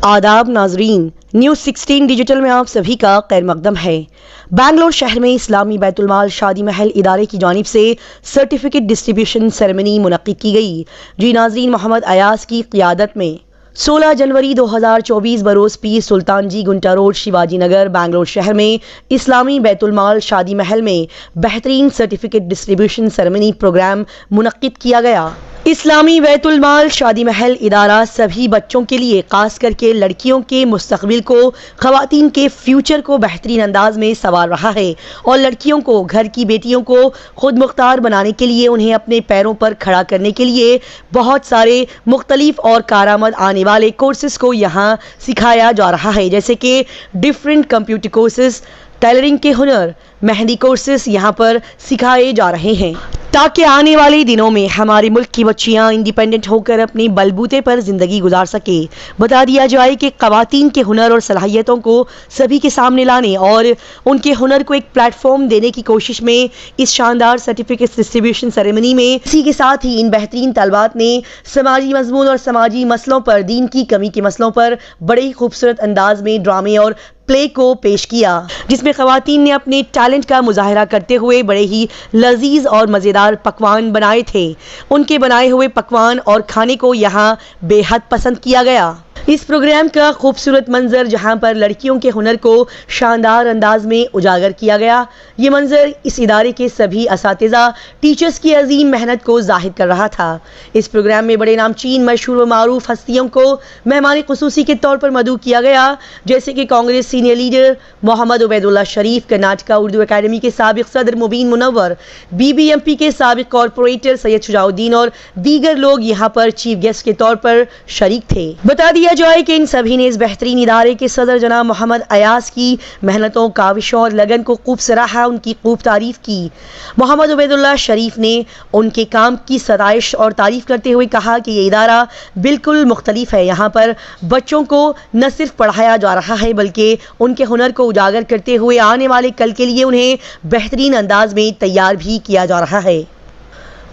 आदाब नाजरीन, news 16 digital में आप सभी का खैर मकदम है। बेंगलोर शहर में इस्लामी बैतुल-माल शादी महल इदारे की जानिब से सर्टिफिकेट डिस्ट्रीब्यूशन सेरेमनी मुनक्किद की गई। जी नाजरीन, मोहम्मद अयाज की क़ियादत में 16 जनवरी 2024 बरोज़ पीर सुल्तान जी गुंटा रोड, शिवाजी नगर, बेंगलोर शहर में इस्लामी बैतुल-माल शादी महल में बेहतरीन सर्टिफिकेट डिस्ट्रीब्यूशन सेरेमनी प्रोग्राम मुनक्किद किया गया। इस्लामी बैतुल माल शादी महल इदारा सभी बच्चों के लिए, खास करके लड़कियों के मुस्तकबिल को, ख़वातीन के फ्यूचर को बेहतरीन अंदाज में संवार रहा है और लड़कियों को, घर की बेटियों को खुद मुख्तार बनाने के लिए, उन्हें अपने पैरों पर खड़ा करने के लिए बहुत सारे मुख्तलिफ और कारामद आने वाले कोर्सेज को यहाँ सिखाया जा रहा है, जैसे कि डिफरेंट कंप्यूटर कोर्सेज, टेलरिंग के हुनर, मेहंदी कोर्सेज यहाँ पर सिखाए जा रहे हैं ताकि आने वाले दिनों में हमारे मुल्क की बच्चियां इंडिपेंडेंट होकर अपने बलबूते पर ज़िंदगी गुजार सके। बता दिया जाए कि ख़वातीन के हुनर और सलाहियतों को सभी के सामने लाने और उनके हुनर को एक प्लेटफॉर्म देने की कोशिश में इस शानदार सर्टिफिकेट डिस्ट्रीब्यूशन सेरेमनी में, इसी के साथ ही इन बेहतरीन तलबात ने समाजी मजमून और समाजी मसलों पर, दीन की कमी के मसलों पर बड़े ही खूबसूरत अंदाज में ड्रामे और प्ले को पेश किया, जिसमें ख़वातीन ने अपने टैलेंट का मुजाहरा करते हुए बड़े ही लजीज और मज़ेदार पकवान बनाए थे। उनके बनाए हुए पकवान और खाने को यहाँ बेहद पसंद किया गया। इस प्रोग्राम का खूबसूरत मंजर जहां पर लड़कियों के हुनर को शानदार अंदाज में उजागर किया गया, ये मंजर इस इदारे के सभी असातिज़ा टीचर्स की अजीम मेहनत को जाहिर कर रहा था। इस प्रोग्राम में बड़े नामचीन, मशहूर व मारूफ हस्तियों को मेहमान खुसूसी के तौर पर मदऊ किया गया, जैसे कि कांग्रेस सीनियर लीडर मोहम्मद उबैदुल्ला शरीफ, कर्नाटका उर्दू अकेडमी के साबिक सदर मुबीन मुनव्वर, BBMP के साबिक कॉरपोरेटर सैयद शुजाउद्दीन और दीगर लोग यहाँ पर चीफ गेस्ट के तौर पर शरीक थे। बता दिया जाए कि इन सभी ने इस बेहतरीन इदारे के सदर जनाब मोहम्मद अयाज की मेहनतों, काविशों और लगन को खूब सराहा, उनकी खूब तारीफ की। मोहम्मद उबैदुल्ला शरीफ ने उनके काम की सताइश और तारीफ करते हुए कहा कि ये इदारा बिल्कुल मुख्तलिफ है। यहाँ पर बच्चों को न सिर्फ पढ़ाया जा रहा है बल्कि उनके हुनर को उजागर करते हुए आने वाले कल के लिए उन्हें बेहतरीन अंदाज में तैयार भी किया जा रहा है।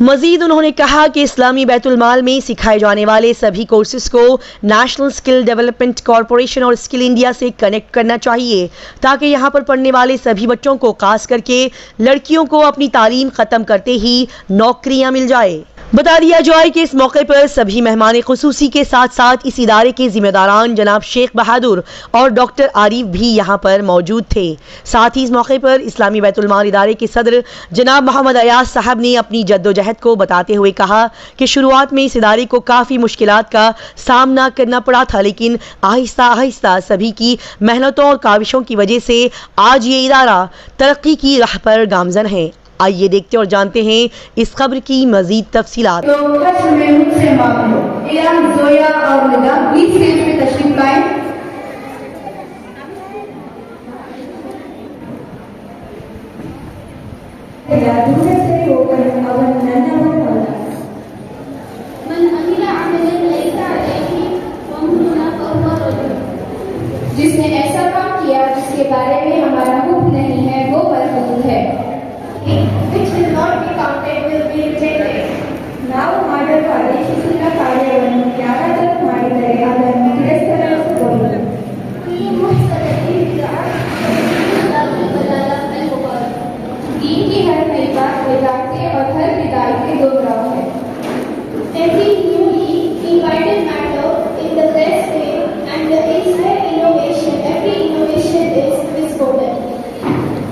मजीद उन्होंने कहा कि इस्लामी बैतुल माल में सिखाए जाने वाले सभी कोर्सेज को नेशनल स्किल डेवलपमेंट कॉरपोरेशन और स्किल इंडिया से कनेक्ट करना चाहिए, ताकि यहाँ पर पढ़ने वाले सभी बच्चों को, खास करके लड़कियों को, अपनी तालीम ख़त्म करते ही नौकरियाँ मिल जाए। बता दिया जाए कि इस मौके पर सभी मेहमान खुसूसी के साथ साथ इस इदारे के जिम्मेदारान जनाब शेख बहादुर और डॉक्टर आरिफ भी यहाँ पर मौजूद थे। साथ ही इस मौके पर इस्लामी बैतुल माल इदारे के सदर जनाब मोहम्मद अयाज साहब ने अपनी जद्दोजहद को बताते हुए कहा कि शुरुआत में इस इदारे को काफ़ी मुश्किलात का सामना करना पड़ा था, लेकिन आहिस्ता आहिस्ता सभी की मेहनतों और काविशों की वजह से आज ये इदारा तरक्की की राह पर गामजन है। आइए देखते और जानते हैं इस खबर की मजीद तफसीलात। जिसने ऐसा काम किया जिसके बारे में हमारा हुक्म नहीं है, वो बरकत है। Which will not be counted will be rejected. ನಾವು ಮಾಡಲು ಆದೇಶಿಸಿದ ಕಾರ್ಯವನ್ನು ಯಾರಾದರೂ ಮಾಡಿದರೆ ಅದನ್ನು ತಿರಸ್ಕರಿಸಬಹುದು. दीन की हर नई बात विदाई से और हर विदाई के दो राह है. Every newly invited matter in the best way and there is an innovation. Every innovation is misquoted.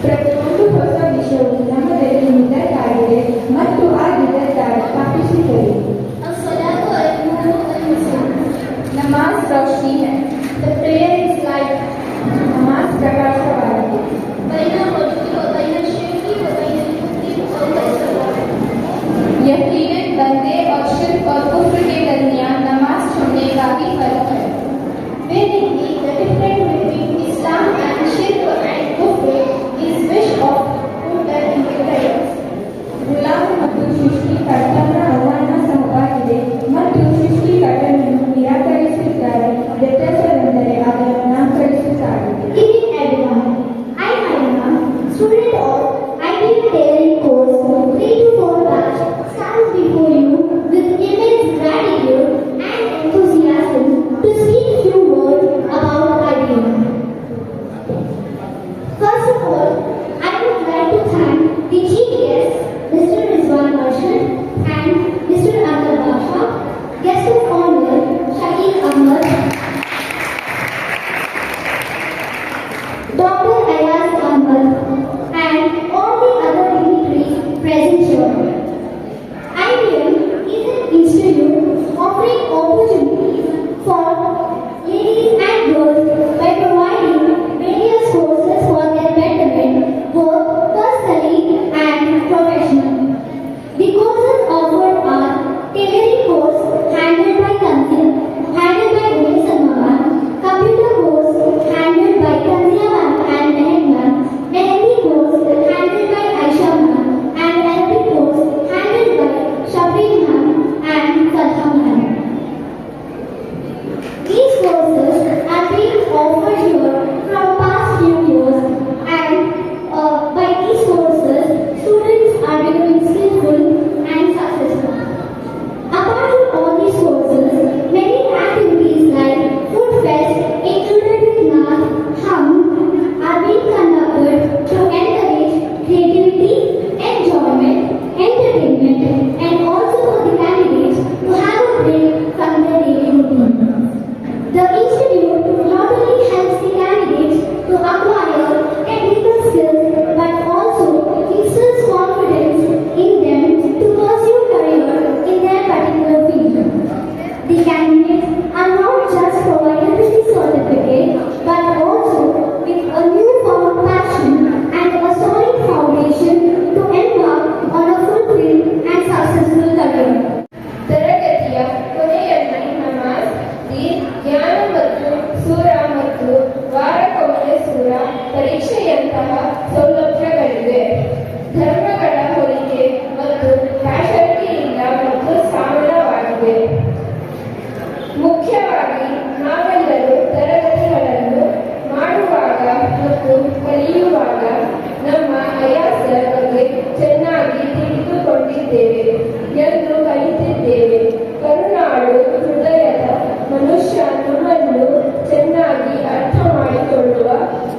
ಪ್ರತಿಯೊಂದು ಹೊಸ ವಿಷಯವು ನಮ್ಮದಲ್ಲಿ ನಿಂತಾಗಿದೆ ಮತ್ತು ಆ ನಿರಂತರ ಸ್ಥಾಪಿಸುತ್ತದೆ. नमाज रोशनी है. The prayer is light. नमाज प्रकाशवादी. यकीनन बंदे और शिर्क और कुफ्र के दरमियान नमाज छोड़ने का भी फर्क है. Verily, the difference between Islam and shirk and kufr is wish of put in the prayers. ಗುಲಾಮ ಮತ್ತು ಸೃಷ್ಟಿಕರ್ತನ ಆಹ್ವಾನ ಸಹವಾಗಿದೆ ಮತ್ತು ಸೃಷ್ಟಿಕರ್ತನನ್ನು ನಿರಾಕರಿಸುತ್ತಾರೆ. ವ್ಯತ್ಯಾಸವೆಂದರೆ ಅದನ್ನು ನಾಮಕರಿಸುತ್ತಾರೆ. I am a student of IT tailoring course 3 to 4 batch stands before you with immense gratitude and enthusiasm to speak few words ರೀತಿಯಂತಹ ಸೌಲಭ್ಯಗಳಿವೆ. ಧರ್ಮಗಳ ಹೋಲಿಕೆ ಮತ್ತು ಫ್ಯಾಷನ್ನಿಂದ ಮತ್ತು ಸಾಮಾನ್ಯವಾಗಿದೆ. ಮುಖ್ಯವಾಗಿ ನಾವೆಲ್ಲರೂ ತರಗತಿಗಳನ್ನು ಮಾಡುವಾಗ ಮತ್ತು ಕಲಿಯುವಾಗ ನಮ್ಮ ಅಯಾಸದ ಬಗ್ಗೆ ಚೆನ್ನಾಗಿ ತಿಳಿದುಕೊಂಡಿದ್ದೇವೆ ಎಂದು ಕಲಿತಿದ್ದೇವೆ. ಕರುಣಾಳು ಹೃದಯದ ಮನುಷ್ಯ ನಮ್ಮನ್ನು ಚೆನ್ನಾಗಿ ಅರ್ಥ ಮಾಡಿಕೊಳ್ಳುವ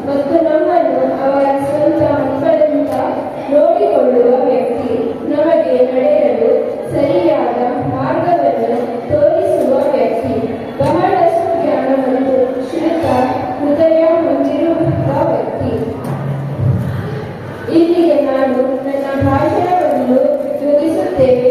ಮತ್ತು ನಮ್ಮನ್ನು ಅವರ ಸ್ವಂತ ಮಕ್ಕಳಂತ ನೋಡಿಕೊಳ್ಳುವ ವ್ಯಕ್ತಿ. ನಮಗೆ ನಡೆಯಲು ಸರಿಯಾದ ಮಾರ್ಗವನ್ನು ತೋರಿಸುವ ವ್ಯಕ್ತಿ. ಬಹಳಷ್ಟು ಜ್ಞಾನ ಮತ್ತು ಶ್ರೀತ ಹೃದಯ ಹೊಂದಿರುವ ವ್ಯಕ್ತಿ. ಇಲ್ಲಿಗೆ ನಾನು ನನ್ನ ಭಾಷಣವನ್ನು ಮುಗಿಸುತ್ತೇನೆ.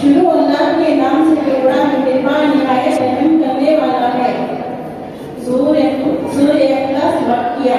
शुरू अल्लाह के नाम से जो बड़ा मेहरबान निहायत रहम करने वाला है। सूरह इखलास वाक़िया।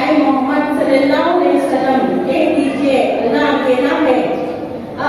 ऐ मोहम्मद सल्लल्लाहु अलैहि वसल्लम कह दीजिए अल्लाह अकेला है,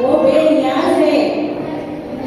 वो बेनियाज है,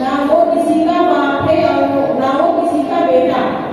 ना वो किसी का बाप है और ना वो किसी का बेटा,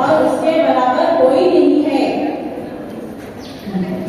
और उसके बराबर कोई नहीं है।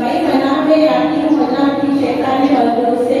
मैं मना में आती हूँ अल्लाह की शैतानी मर्दों से।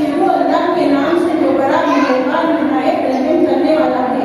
शुरू अल्लाह के नाम से जो बड़ा मेहरबान निहायत रहम करने वाला है।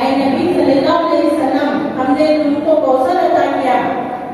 ऐ नबी सल्लल्लाहु अलैहि वसल्लम हमने तुमको कौशल अता किया,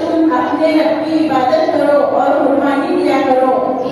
तुम अपने रब की इबादत करो और कुर्बानी दिया करो।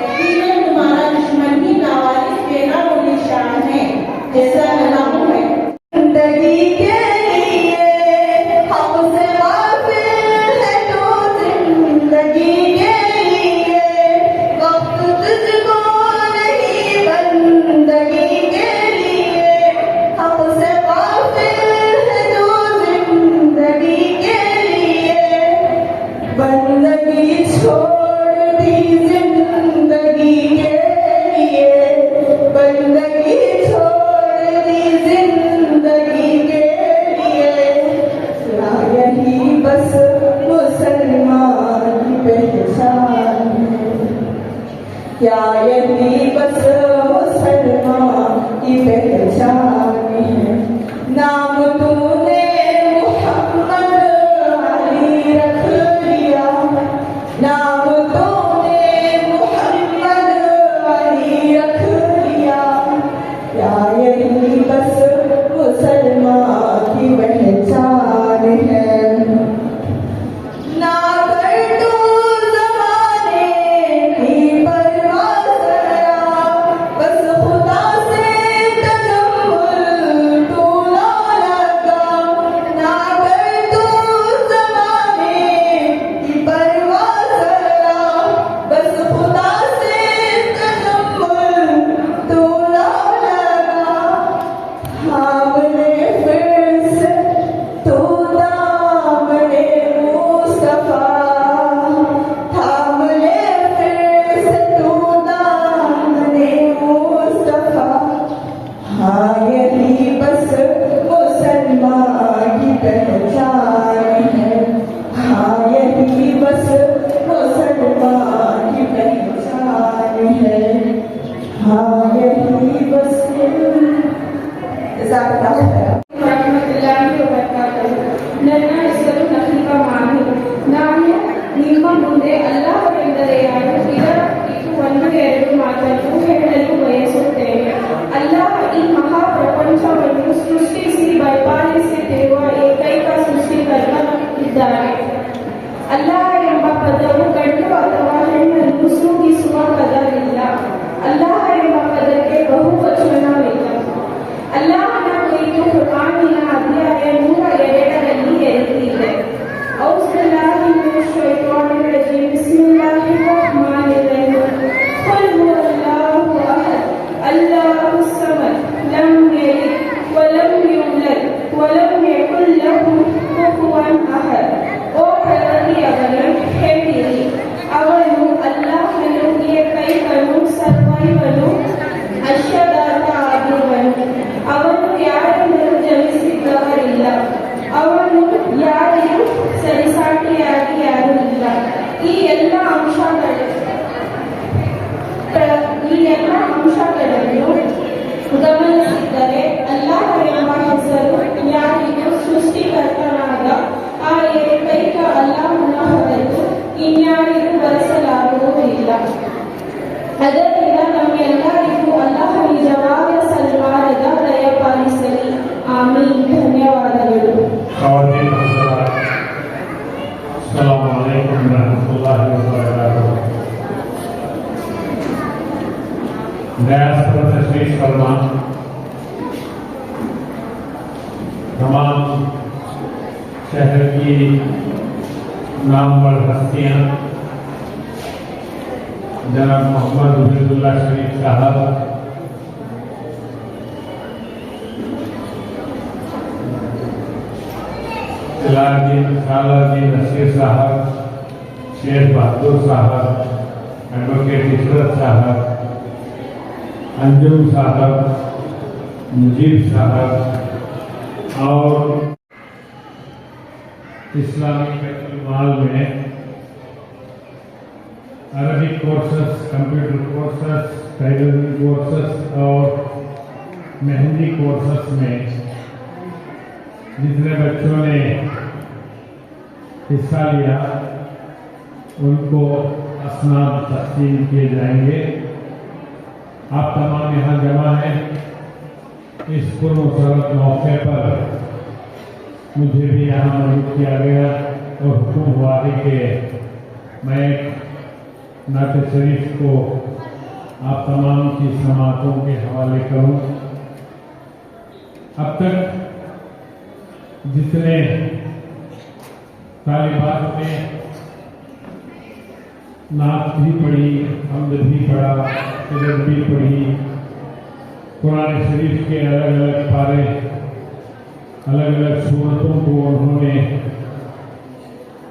यकीनन तुम्हारा दुश्मन ही नावारिस बेनाम और निशान है, जैसा कलाम है। जिंदगी के लिए हमसे गाफिल है तो जिंदगी के लिए वक्त तुझको नहीं, बंदगी के लिए हमसे गाफिल है तो जिंदगी के लिए बंदगी छोड़ दी जिंदगी के लिए, बंदगी छोड़ दी जिंदगी के लिए। क्या यही बस मुसलमान की पहचान है? क्या यही बस मुसलमान की पहचान है? नाम तूने मुहम्मद अली रख लिया, नाम तूने मुहम्मद अली रख लिया। क्या यही बस मुसलमान की पहचान है? ना कर तू ज़माने की परवाह ज़रा, बस खुदा से तजम्मुल तू ना लगा। ना कर तू ज़माने की परवाह ज़रा, बस खुदा से तजम्मुल तू ना लगा। हमने फिर से तू दामने मुस्तफा, थामले फिर से तू दामने मुस्तफा। हाँ यही बस मुसलमान की पहचान है, हाँ यही बस मुसलमान की पहचान है, हाँ यही बस। जज़ाकल्लाह खैर। ವರಹಮತುಲ್ಲಾಹಿ ವಬರಕಾತುಹು. ನನ್ನ ಹೆಸರು ನಫೀಫಾ ಮಾಹಿ. ನಾನು ನಿಮ್ಮ ಮುಂದೆ ಅಲ್ಲಾಹವೆಂದರೆ ಯಾರು ಇದು ಒಂದು ಎರಡು ಮಾತನ್ನು ಹೇಳಲು ಬಯಸುತ್ತೇನೆ. ಅಲ್ಲಾಹ ಈ ಮಹಾಪ್ರಪಂಚವನ್ನು ಸೃಷ್ಟಿಸಿ ಪರಿಪಾಲಿಸುತ್ತಿರುವ ಏಕೈಕ ಸೃಷ್ಟಿಕರ್ತ ಇದ್ದಾರೆ. ಅಲ್ಲಾಹ ಎಂಬ ಪದವು ಗಂಡು ಅಥವಾ ಹೆಣ್ಣನ್ನು ಸೂಚಿಸುವ ಪದವಿಲ್ಲ. ಅಲ್ಲಾಹ ಎಂಬ ಪದಕ್ಕೆ ಬಹುವಚನವಿಲ್ಲ. ಅಲ್ಲಾಹ್ ಕುರಿತು ಕುರ್ಆನಿನ ಅಧ್ಯಾಯ 102ರಲ್ಲಿ ಹೇಳುತ್ತಿದೆ. ಔಜ್ ಬಿಲ್ಲಾಹಿ ಮಿನಶ್ ಶೈತಾನಿರ್ ರಜೀಮ್ ಬಿಸ್ಮಿಲ್ಲಾಹಿರ್ ರಹ್ಮಾನಿರ್ ರಹೀಮ್ ಖುಲ್ ಹುವಲ್ಲಾಹು ಅಹದ್ ಅಲ್ಲಾಹುಸ್ ಸಮದ್ ಲಂ ಯಲಿದ್ ವಲಂ ಯೂಲದ್ ವಲಂ ಯಕುಲ್ ಲಹು ಕುಫುವನ್ ಅಹದ್. ಓ ಪ್ರಗತಿಯವರೇ, ಹೇಳಿರಿ, ಅವನು ಅಲ್ಲಾಹನು ಏಕೈಕನು, ಸರ್ವೈವನು, ಅಶ್ವದಾತ ಆಗಿರುವನು. ಅವನು ಯಾರಿಂದಲೂ ಜನಿಸಿದವರಿಲ್ಲ, ಅವನು ಯಾರಿಗೂ ಸರಿಸಾಟಿಯಾಗಿ ಯಾರೂ ಇಲ್ಲ. ಈ ಎಲ್ಲ ಅಂಶಗಳನ್ನು ಗಮನಿಸಿದರೆ ಅಲ್ಲಾಹ್ ಎಂಬ ಹೆಸರು ಯಾರಿಗೂ ಸೃಷ್ಟಿಕರ್ತನಾದ ಆ ಏಕೈಕ ಅಲ್ಲಾಹನ ಹೊರತು ಇನ್ಯಾರಿಗೂ ಬಳಸಲಾಗುವುದಿಲ್ಲ. ಅದರಿಂದ ನಮ್ಮೆಲ್ಲರಿಗೂ ಅಲ್ಲಾಹ ನಿಜವಾದ ಸನ್ಮಾನದ ದಯಪಾಲಿಸಲಿ. ಆಮೀನ್. ಧನ್ಯವಾದಗಳು. अस्सलामु अलैकुम रहमतुल्लाहि व बरकातुहू। दयास पर तशरीफ फरमा तमाम शहर की नामवर हस्तियां, जनाब मोहम्मद उबैदुल्लाह शरीफ साहब, सालादीन नसीर साहब, शेख बहादुर साहब, एडवोकेट इशरत साहब, अंजुम साहब, मुजीब साहब और इस्लामी बैतुल माल में Arabic courses, computer courses, tailoring courses और मेहंदी कोर्सेस में जितने बच्चों ने हिस्सा लिया उनको असनाद तक़सीम किए जाएंगे। आप तमाम यहाँ जमा हैं। इस पुरमसरत मौके पर मुझे भी यहाँ मौजूद किया गया और हुक्म हुआ है कि मैं नाते शरीफ को आप तमाम की समातों के हवाले करूँ। अब तक जितने तालिबात ने नात भी पढ़ी, हम्द भी पढ़ा, सिरत भी पढ़ी, कुरान शरीफ के अलग अलग पारे, अलग अलग सूरतों को उन्होंने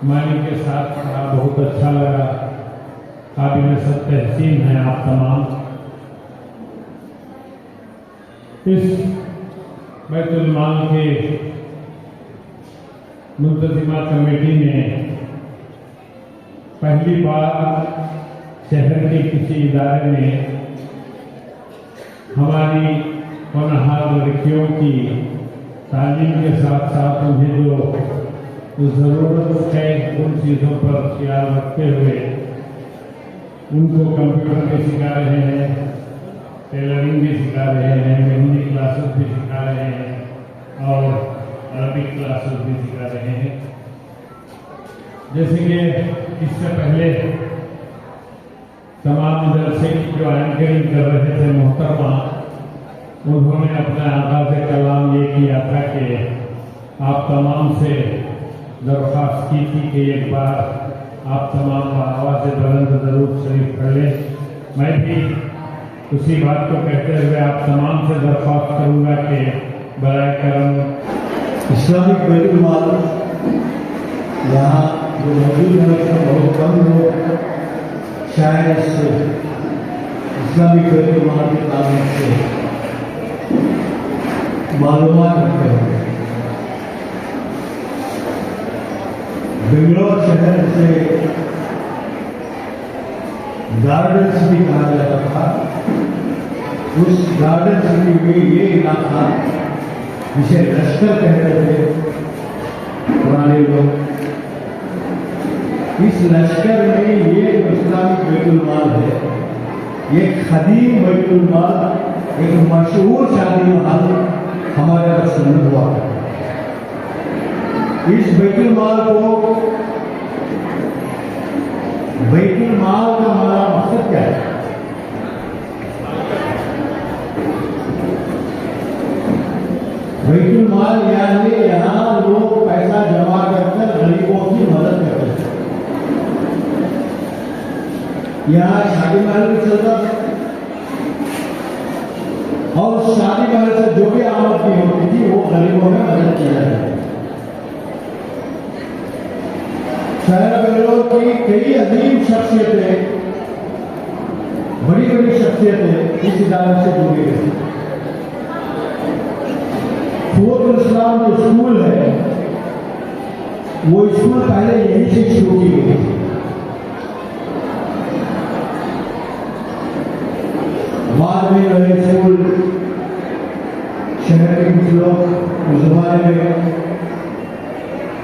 मानी के साथ पढ़ा, बहुत अच्छा लगा। काबिल सब तहसीन हैं आप तमाम। इस बैतुल माल के मुंतजिमा कमेटी ने पहली बार शहर के किसी इदारे में हमारी होनहार लड़कियों की तालीम के साथ साथ उन्हें जो ज़रूरत है उन चीज़ों पर ख्याल रखते हुए उनको कंप्यूटर भी सिखा रहे हैं, टेलरिंग भी सिखा रहे हैं, मेहंदी क्लासेस भी सिखा रहे हैं और अरबिक क्लासेस भी सिखा रहे हैं। जैसे कि इससे पहले तमाम जलसे की जो एंकरिंग कर रहे थे मोहतरमा, उन्होंने अपने आगाज़ कलाम ये किया था कि आप तमाम से दरख्वास्त की थी कि एक बार आप तमाम आवाज़ बुलंद दरूद शरीफ पढ़ लें। मैं भी उसी बात को कहते हुए आप तमाम से दरख्वास्त करूँगा कि बराए करम इस्लामिक बैतुल माल यहाँ जो मौजूद है उसमें बहुत कम लोग शायद इससे इस्लामिक बैतुल माल के ताल्लुक से मालूमात रखते हैं। बेंगलोर शहर से गार्डन सिटी कहा जाता था। उस गार्डन सिटी में ये इलाका जिसे लश्कर कहते थे पुराने लोग, इस लश्कर में ये इस्लामिक बैतुल माल है, ये खदीम बैतुल माल, एक मशहूर शादी महल हमारे पास हुआ। इस बैतुल माल को, बैतुल माल का हमारा मकसद क्या है? बैतुलमाल यानी यहाँ लोग पैसा जमा कर गरीबों की मदद करते हैं। यहाँ शादी महल भी चलता था और शादी महल से जो भी आमदनी होती थी वो गरीबों में मदद किया जाता था। शहर बेंगलोर की कई अजीम शख्सियतें, बड़ी बड़ी शख्सियतें इस इदारे से जुड़ी गई। फौजुल इस्लाम जो स्कूल है वो स्कूल पहले यहीं से शुरू की गई थी। बाद में रहे स्कूल शहर के कुछ लोग उस जमाने में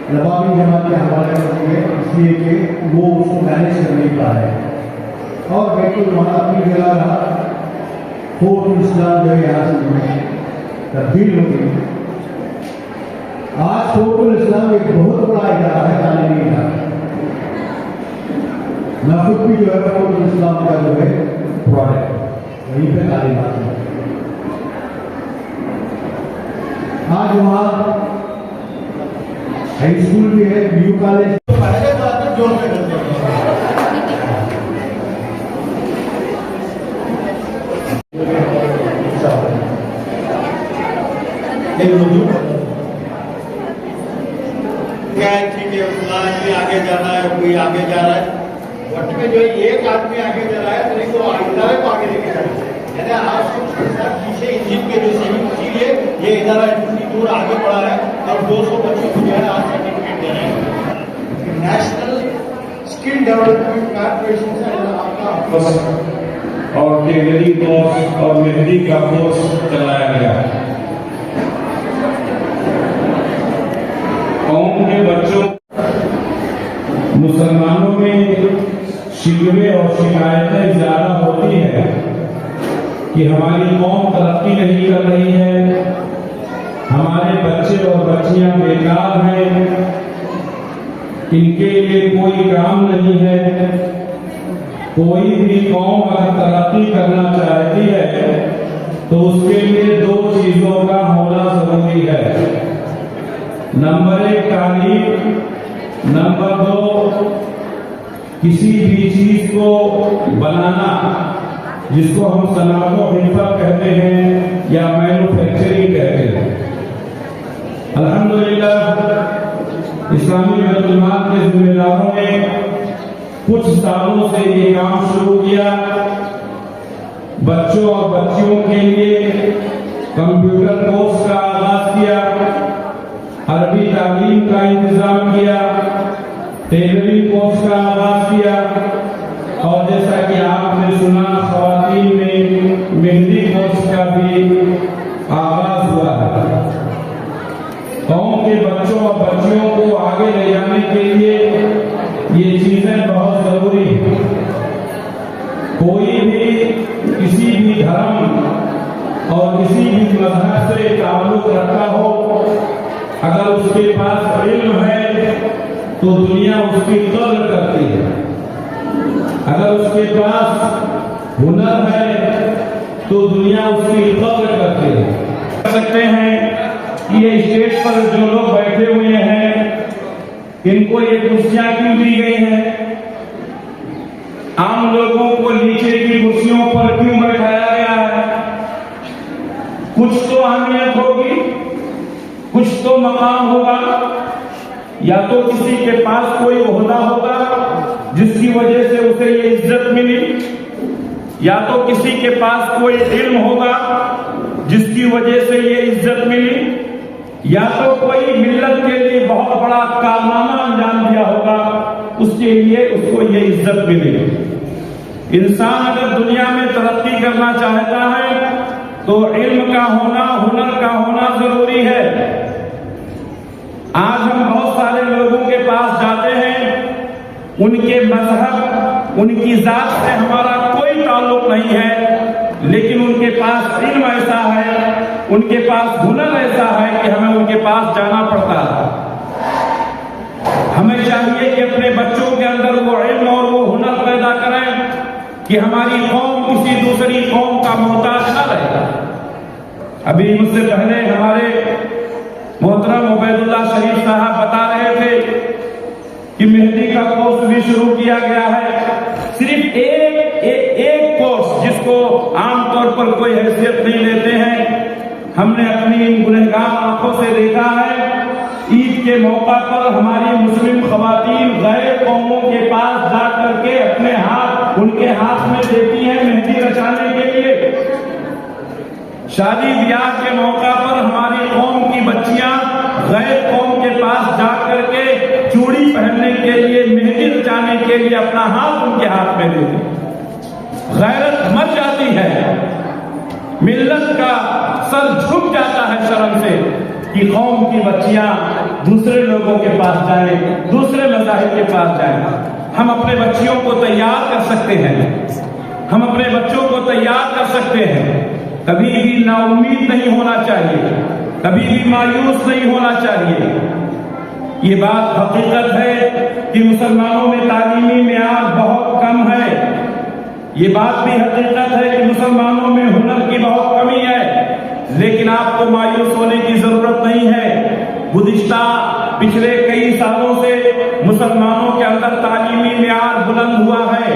नवाबी जमात के हवाले कर दिए, इसलिए कि वो उसको मैनेज कर नहीं पा रहे और बैतुलमाल अपनी जगह रहा। फौजुल इस्लाम जो है यहाँ से तब्दील हो गई। आज फौजुल इस्लाम एक बहुत बड़ा इदारा है, तालीमी इदारा। मैं खुद भी जो है फौजुल इस्लाम का जो है प्रोडक्ट वहीं पे तालीमात है। आज वहाँ हाई स्कूल भी है, न्यू कॉलेज पहले बात में जोर में करते हैं। क्या है, ठीक है, फलां आदमी आगे जाना है, कोई आगे जा रहा है, वक्त में जो एक आदमी आगे जा रहा है तो नहीं तो इदारे को आगे लेके जाना है। यानी आज पीछे इंजिन के जो सही, इसीलिए ये इदारा इतनी दूर आगे बढ़ा है और 200 बच्चों को जो है आज सर्टिफिकेट दे रहे हैं। नेशनल स्किल डेवलपमेंट कॉर्पोरेशन से आपका और टेलरिंग कोर्स और मेहंदी का कोर्स चलाया गया। कौम के बच्चों, मुसलमानों में शिकवे और शिकायतें ज्यादा होती है कि हमारी कौम तरक्की नहीं कर रही है, हमारे बच्चे और बच्चियां बेकार हैं, इनके लिए कोई काम नहीं है। कोई भी कौम अगर तरक्की करना चाहती है तो उसके लिए 2 चीजों का होना जरूरी है। नंबर 1 तालीम, नंबर 2 किसी भी चीज को बनाना जिसको हम सनात व हिरफत कहते हैं या मैन्युफैक्चरिंग कहते हैं। अल्हम्दुलिल्लाह इस्लामी बैतुलमाल के जिम्मेदारों ने कुछ सालों से ये काम शुरू किया। बच्चों और बच्चियों के लिए कंप्यूटर कोर्स का आगाज किया, अरबी तालीम का इंतजाम किया, टेलरिंग कोर्स का आगाज किया और जैसा कि आपने सुना ख्वातीन में मेहंदी कोर्स का भी आगाज हुआ है। कौम के बच्चों और बच्चियों को आगे ले जाने के लिए ये चीजें बहुत जरूरी है। कोई भी किसी भी धर्म और किसी भी मजहब से ताल्लुक रखता हो, अगर उसके पास इल्म है तो दुनिया उसकी कदर करती है। अगर उसके पास हुनर है तो दुनिया उसकी कदर करती है। कह सकते हैं कि ये स्टेज पर जो लोग बैठे हुए हैं इनको ये कुर्सियां क्यों दी गई हैं? आम लोगों को नीचे की कुर्सियों पर क्यों बैठाया गया है? कुछ तो अहमियत होगी, कुछ तो मकाम होगा, या तो किसी के पास कोई ओहदा होगा जिसकी वजह से उसे ये इज्जत मिली, या तो किसी के पास कोई इल्म होगा जिसकी वजह से ये इज्जत मिली, या तो कोई मिल्लत के लिए बहुत बड़ा कारनामा अंजाम दिया होगा, उसके लिए उसको ये इज्जत मिली। इंसान अगर दुनिया में तरक्की करना चाहता है तो इल्म का होना, हुनर का होना जरूरी है। आज हम बहुत सारे लोगों के पास जाते हैं, उनके मजहब, उनकी जात से हमारा कोई ताल्लुक नहीं है, लेकिन उनके पास इल्म ऐसा है, उनके पास हुनर ऐसा है कि हमें उनके पास जाना पड़ता है। हमें चाहिए कि अपने बच्चों के अंदर वो इल्म और वो हुनर पैदा करें कि हमारी कौम किसी दूसरी कौम का मोहताज न रहे। अभी मुझसे पहले हमारे मोहतरम उबैदुल्लाह शरीफ साहब बता रहे थे कि मेहंदी का कोर्स भी शुरू किया गया है। सिर्फ एक कोर्स जिसको आमतौर पर कोई हैसियत नहीं लेते हैं, हमने अपनी इन गुनहगार आंखों से देखा है। ईद के मौका पर हमारी मुस्लिम खवातीन गैर कौमों के पास जा करके अपने हाथ उनके हाथ में देती हैं मेहंदी रचाने के लिए। शादी ब्याह के मौका पर हमारी कौम की बच्चियां गैर कौम के पास जा करके चूड़ी पहनने के लिए, मेहंदी रचाने के लिए अपना हाथ उनके हाथ में देती। गैरत मच जाती है, मिल्लत का सर झुक जाता है शर्म से कि कौम की बच्चियां दूसरे लोगों के पास जाएं, दूसरे मज़ाहिब के पास जाएं। हम अपने बच्चियों को तैयार कर सकते हैं, हम अपने बच्चों को तैयार कर सकते हैं। कभी भी नाउम्मीद नहीं होना चाहिए, कभी भी मायूस नहीं होना चाहिए। ये बात हकीकत है कि मुसलमानों में तालीमी मेयार बहुत कम है। ये बात भी हकीकत है कि मुसलमानों में हुनर की बहुत कमी है, लेकिन आपको मायूस होने की जरूरत नहीं है। गुज़िश्ता पिछले कई सालों से मुसलमानों के अंदर तालीमी मेयार बुलंद हुआ है।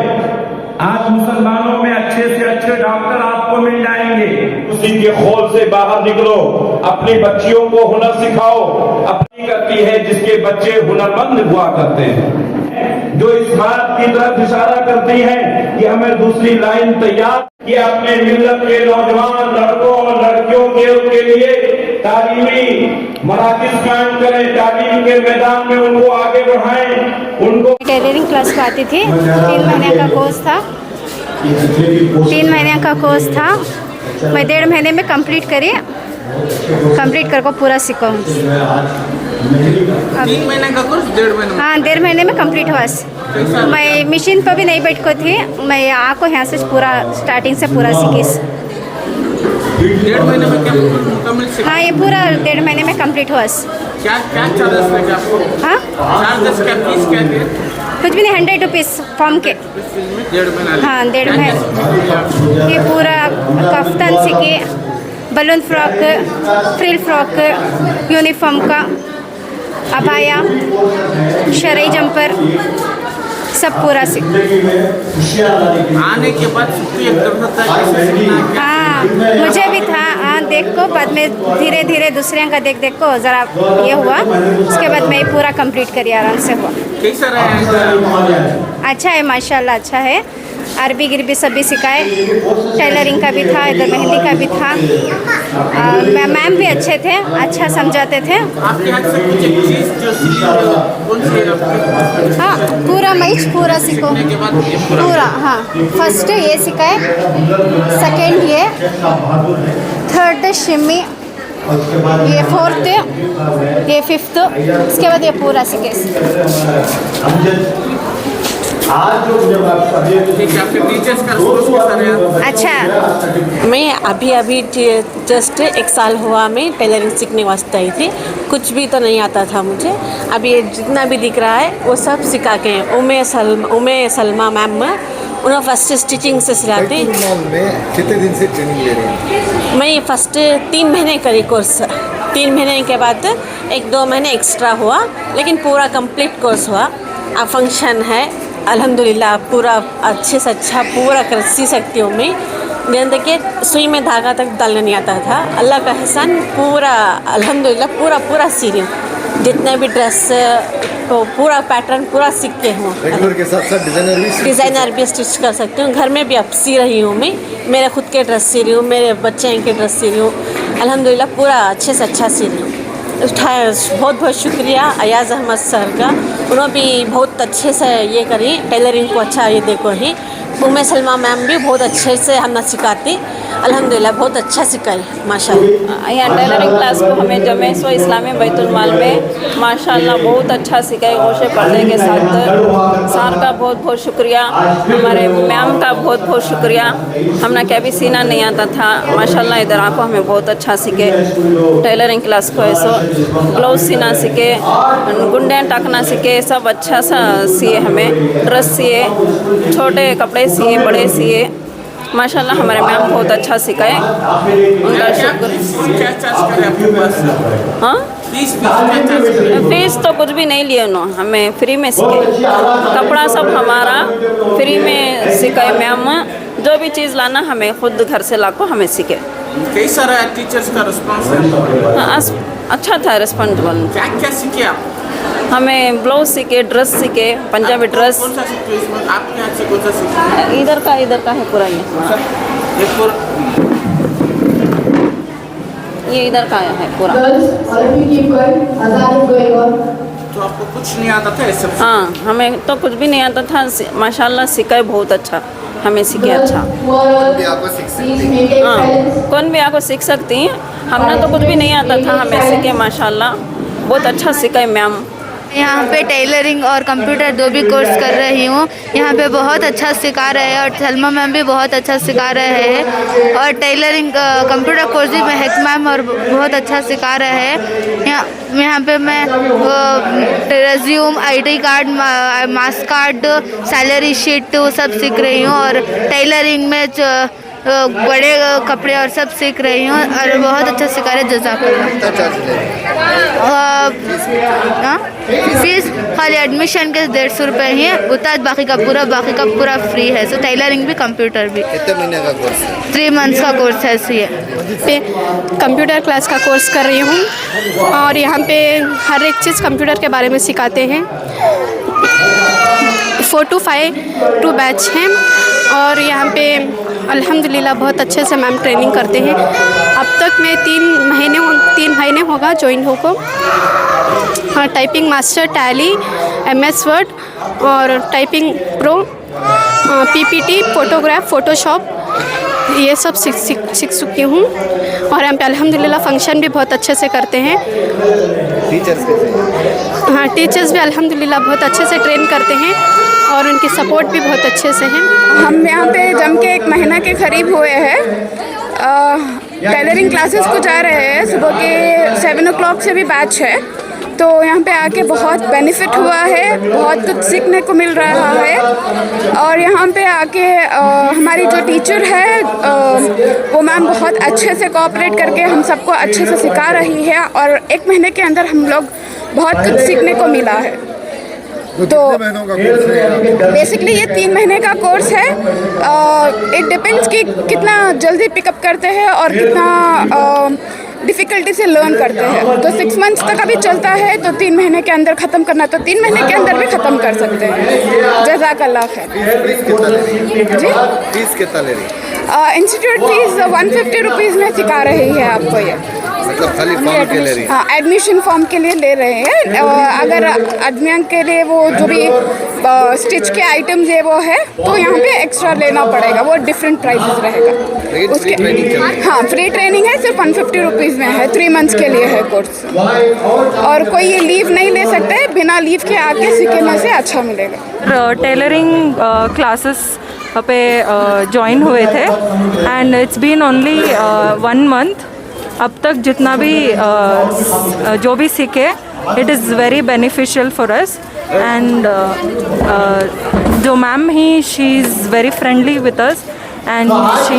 आज मुसलमानों में अच्छे से अच्छे डॉक्टर आपको मिल जाएंगे। उसी के खौल से बाहर निकलो, अपनी बच्चियों को हुनर सिखाओ। अपनी करती है जिसके बच्चे हुनरमंद हुआ करते हैं, जो इस बात की तरफ इशारा करती हैं कि हमें दूसरी लाइन तैयार कि अपने मिल्लत के नौजवान लड़कों और लड़कियों के लिए तालीमी मराकिज़ कायम करें, तालीम के मैदान में उनको आगे बढ़ाएं। उनको टेलरिंग क्लास को आती थी। 3 महीने का कोर्स था। 3 महीने का कोर्स था। मैं 1.5 महीने में कंप्लीट कर को पूरा सीखा हूँ। 3 महीने का कोर्स 1.5 महीने में? हाँ, 1.5 महीने में कंप्लीट हुआ। मैं मशीन पर भी नहीं बैठ को थी, मैं आको यहाँ से पूरा स्टार्टिंग से पूरा सीखी। 1.5 महीने में कंप्लीट? हाँ, ये पूरा 1.5 महीने में कंप्लीट हुआ। क्या चार्जेस लगे आपको? हाँ, चार्जेस क्या, फीस क्या है? कुछ भी नहीं, 100 रुपीज़ फॉर्म के। 1.5 महीना? हाँ, 1.5 महीने। ये पूरा कफ्तान सीखे, balloon frock, frill frock, uniform का, अबाया, शरई जंपर, सब पूरा सीख। आने के बाद हाँ, मुझे भी था। हाँ, देखो बाद में धीरे धीरे दूसरे का देख को ज़रा ये हुआ। उसके बाद मैं पूरा कंप्लीट करी, आराम से हुआ। कैसा रहा? अच्छा है, माशाल्लाह अच्छा है। अरबी गिरबी सब भी सिखाए, टेलरिंग का भी था, इधर मेहंदी का भी था। मैम भी अच्छे थे, अच्छा समझाते थे। आपके हाथ से कुछ एक चीज़ जो सीखी कौन सी है? हाँ, पूरा मैच पूरा सीखो, पूरा। हाँ, फर्स्ट ये सिखाए, सेकंड ये, थर्ड शिमी, ये फोर्थ, ये फिफ्थ, उसके बाद ये पूरा सीखे। अच्छा, मैं अभी जस्ट 1 साल हुआ मैं टेलरिंग सीखने वास्ते आई थी। कुछ भी तो नहीं आता था मुझे। अभी ये जितना भी दिख रहा है वो सब सिखा के हैं। उमे सलमा मैम उन्होंने फर्स्ट स्टिचिंग से सिखाती। कितने दिन से ट्रेनिंग ले रही हैं? मैं फर्स्ट 3 महीने करी कोर्स। 3 महीने के बाद 1-2 महीने एक्स्ट्रा हुआ, लेकिन पूरा कंप्लीट कोर्स हुआ। अब फंक्शन है, अल्हम्दुलिल्लाह पूरा अच्छे से अच्छा पूरा कर सी सकती हूँ मैं। देखिए, सुई में धागा तक डालना नहीं आता था। अल्लाह का एहसान, पूरा अल्हम्दुलिल्लाह पूरा सी रही हूँ। जितने भी ड्रेस को पूरा पैटर्न पूरा सीख के हूँ। रेगुलर के साथ साथ डिज़ाइनर भी स्टिच कर सकती हूँ। घर में भी अब सी रही हूँ मैं। मेरे खुद के ड्रेस सी रही हूँ, मेरे बच्चे के ड्रेस सी रही हूँ। अल्हम्दुलिल्लाह पूरा अच्छे से अच्छा सी रही हूँ। बहुत बहुत शुक्रिया अयाज़ अहमद सर का। उन्होंने भी बहुत अच्छे से ये करी टेलरिंग को। अच्छा ये देखो ही उम्मे सलमा मैम भी बहुत अच्छे से हमने सिखाती। अल्हम्दुलिल्लाह बहुत अच्छा सिखाई माशाल्लाह। यहाँ टेलरिंग क्लास को हमें जमेसो इस्लामी बैतुल माल में माशाल्लाह बहुत अच्छा सिखाई। गोशे पर्दे के साथ सर का बहुत बहुत शुक्रिया, हमारे मैम का बहुत बहुत शुक्रिया। हमने क्या भी सीना नहीं आता था, माशाल्लाह इधर आको हमें बहुत अच्छा सीखे। टेलरिंग क्लास को ऐसो ब्लाउज सीना सीखे, गुंडे टाकना सीखे, सब अच्छा सा सिए। हमें ड्रेस सिए, छोटे कपड़े सिए, बड़े सिए, माशाल्लाह हमारे मैम बहुत अच्छा सिखाए, उनका शुक्र। क्या चार्ज करें आपके पास? हाँ, फीस क्या चार्ज करें? फीस तो कुछ भी नहीं लिए उन्होंने, हमें फ्री में सिखाए, कपड़ा सब हमारा फ्री में सिखाए मैम। जो भी चीज़ लाना हमें खुद घर से लाकर हमें सीखे। कई सारा टीचर्स का रिस्पॉन्स है। हाँ, अच्छा था रिस्पॉन्सिबल। क्या क्या सीखे आप? हमें ब्लाउज सीखे, ड्रेस सीखे, पंजाबी ड्रेस। कौन सा सीखे इसमें? आपके यहाँ से कौन सा सीखे? इधर का है पूरा ये इधर का है पूरा। तो आपको कुछ नहीं आता था ये सब? हाँ, हमें तो कुछ भी नहीं आता था, माशाल्लाह सिखाए बहुत अच्छा, हमें सीखे अच्छा। कौन भी आपको सीख सकती है। हाँ, कौन भी आपको सीख सकती हैं, हमने तो कुछ भी नहीं आता था, हमें सीखे माशाल्लाह बहुत अच्छा सिखाए मैम। यहाँ पे टेलरिंग और कंप्यूटर दो भी कोर्स कर रही हूँ। यहाँ पे बहुत अच्छा सिखा रहे हैं और सलमा मैम भी बहुत अच्छा सिखा रहे हैं, और टेलरिंग कंप्यूटर कोर्स भी महक मैम और बहुत अच्छा सिखा रहे हैं। यहाँ पे मैं रेज्यूम, आईडी कार्ड, मास कार्ड, सैलरी शीट वो सब सीख रही हूँ, और टेलरिंग में बड़े कपड़े और सब सीख रही हूँ, और बहुत अच्छा सिखा रहे। फीस खाली एडमिशन के 150 रुपये ही है, उतना बाकी का पूरा फ्री है। सो टेलरिंग भी कंप्यूटर भी। कितने महीने का कोर्स है? 3 मंथ्स का कोर्स है। ये पे कंप्यूटर क्लास का कोर्स कर रही हूँ, और यहाँ पे हर एक चीज़ कंप्यूटर के बारे में सिखाते हैं। 4 to 5 बैच हैं, और यहाँ पे अल्हम्दुलिल्लाह बहुत अच्छे से मैम ट्रेनिंग करते हैं। अब तक मैं 3 महीने होगा ज्वाइन हो को। हाँ, typing master, Tally, MS Word और typing pro, PPT, photograph, Photoshop, ये सब सीख चुकी हूँ। और यहाँ पे अल्हम्दुलिल्लाह फंक्शन भी बहुत अच्छे से करते हैं। टीचर्स कैसे? हाँ, टेलर्स भी अल्हम्दुलिल्लाह बहुत अच्छे से ट्रेन करते हैं, और उनकी सपोर्ट भी बहुत अच्छे से है। हम यहाँ पे जम के 1 महीना के करीब हुए हैं। टेलरिंग क्लासेस को जा रहे हैं, सुबह के 7 o'clock से भी बैच है, तो यहाँ पे आके बहुत बेनिफिट हुआ है, बहुत कुछ सीखने को मिल रहा है। और यहाँ पे आके हमारी जो टीचर है वो मैम बहुत अच्छे से कोऑपरेट करके हम सबको अच्छे से सिखा रही है, और 1 महीने के अंदर हम लोग बहुत कुछ सीखने को मिला है। तो बेसिकली ये 3 महीने का कोर्स है। इट डिपेंड्स कि कितना जल्दी पिकअप करते हैं और कितना डिफ़िकल्टी से लर्न करते हैं। तो 6 मंथ्स तक अभी चलता है, तो 3 महीने के अंदर ख़त्म करना, तो 3 महीने के अंदर भी ख़त्म कर सकते हैं। जज़ाकल्लाह खैर। जी, फीस कितना ले रही है? इंस्टीट्यूट फीस 150 रुपीज़ में सिखा रही है आपको ये। मतलब खाली फॉर्म के ले रही है? हाँ, एडमिशन फॉर्म के लिए ले रहे हैं। अगर आदमियों के लिए वो जो भी स्टिच के आइटम्स है वो है, तो यहाँ पे एक्स्ट्रा लेना पड़ेगा, वो डिफरेंट प्राइसेस रहेगा उसके। हाँ, फ्री ट्रेनिंग है, सिर्फ 150 रुपीज़ में है, 3 मंथ्स के लिए है कोर्स, और कोई ये लीव नहीं ले सकते, बिना लीव के आके सीखने से अच्छा मिलेगा। टेलरिंग क्लासेस पे ज्वाइन हुए थे, and it's been only 1 month. अब तक जितना भी जो भी सीखे, it is very beneficial for us. And जो मैम ही, she is very friendly with us, and she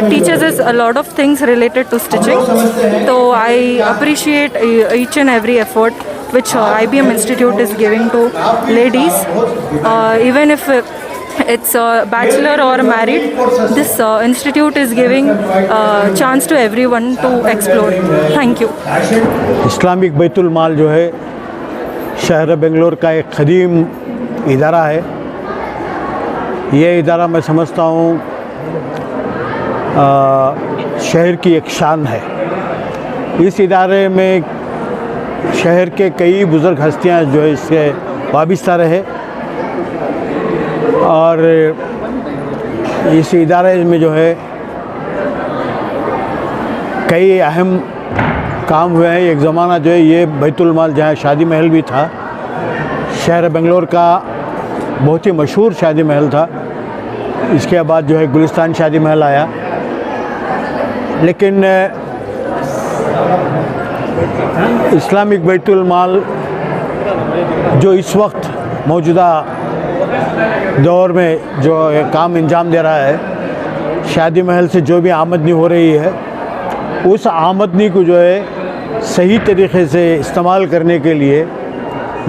teaches us a lot of things related to stitching. So I appreciate each and every effort which IBM Institute is giving to ladies, even if it's a bachelor or married. This institute is giving chance to everyone to explore. Thank you. Islamic बैतुल माल जो है शहर बेंगलोर का एक क़दीम इदारा है। ये इदारा मैं समझता हूँ शहर की एक शान है। इस इदारे में शहर के कई बुज़ुर्ग हस्तियाँ जो है इससे वाबस्ता रहे, और इस इदारे में जो है कई अहम काम हुए हैं। एक ज़माना जो है ये बैतुल माल जहाँ शादी महल भी था, शहर बेंगलोर का बहुत ही मशहूर शादी महल था। इसके बाद जो है गुलिस्तान शादी महल आया, लेकिन इस्लामिक बैतुल माल जो इस वक्त मौजूदा दौर में जो काम अंजाम दे रहा है, शादी महल से जो भी आमदनी हो रही है उस आमदनी को जो है सही तरीके से इस्तेमाल करने के लिए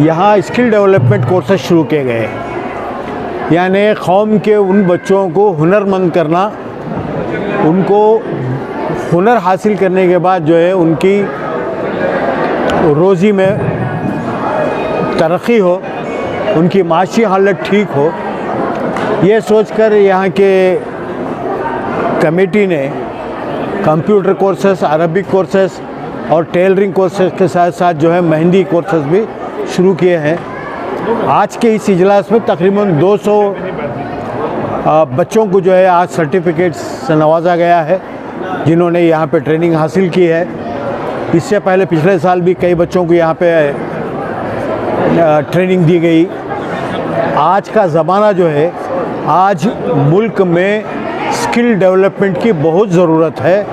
यहाँ स्किल डेवलपमेंट कोर्सेज शुरू किए गए हैं। यानी कौम के उन बच्चों को हुनरमंद करना, उनको हुनर हासिल करने के बाद जो है उनकी रोज़ी में तरक्की हो, उनकी माशी हालत ठीक हो, ये सोचकर यहाँ के कमेटी ने कंप्यूटर कोर्सेस, अरबिक कोर्सेस और टेलरिंग कोर्सेस के साथ साथ जो है मेहंदी कोर्सेस भी शुरू किए हैं। आज के इस इजलास में तकरीबन 200 बच्चों को जो है आज सर्टिफिकेट्स से नवाजा गया है जिन्होंने यहाँ पे ट्रेनिंग हासिल की है। इससे पहले पिछले साल भी कई बच्चों को यहाँ पे ट्रेनिंग दी गई। आज का ज़माना जो है, आज मुल्क में स्किल डेवलपमेंट की बहुत ज़रूरत है,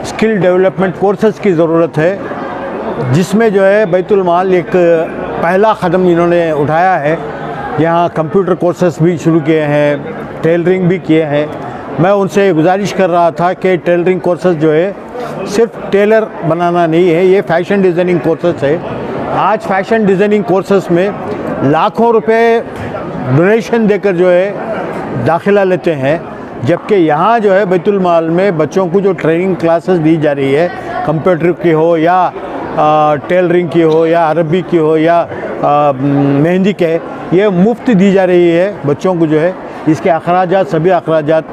स्किल डेवलपमेंट कोर्सेज की ज़रूरत है, जिसमें जो है बैतुल माल एक पहला कदम इन्होंने उठाया है। यहाँ कंप्यूटर कोर्सेज भी शुरू किए हैं, टेलरिंग भी किए हैं। मैं उनसे गुजारिश कर रहा था कि टेलरिंग कोर्सेज जो है सिर्फ टेलर बनाना नहीं है, ये फैशन डिज़ाइनिंग कोर्सेज है। आज फैशन डिज़ाइनिंग कोर्सेज में लाखों रुपए डोनेशन देकर जो है दाखिला लेते हैं, जबकि यहाँ जो है बैतुल माल में बच्चों को जो ट्रेनिंग क्लासेस दी जा रही है, कंप्यूटर की हो या टेलरिंग की हो या अरबी की हो या मेहंदी के, ये मुफ्त दी जा रही है बच्चों को जो है। इसके अखराजात, सभी अखराजात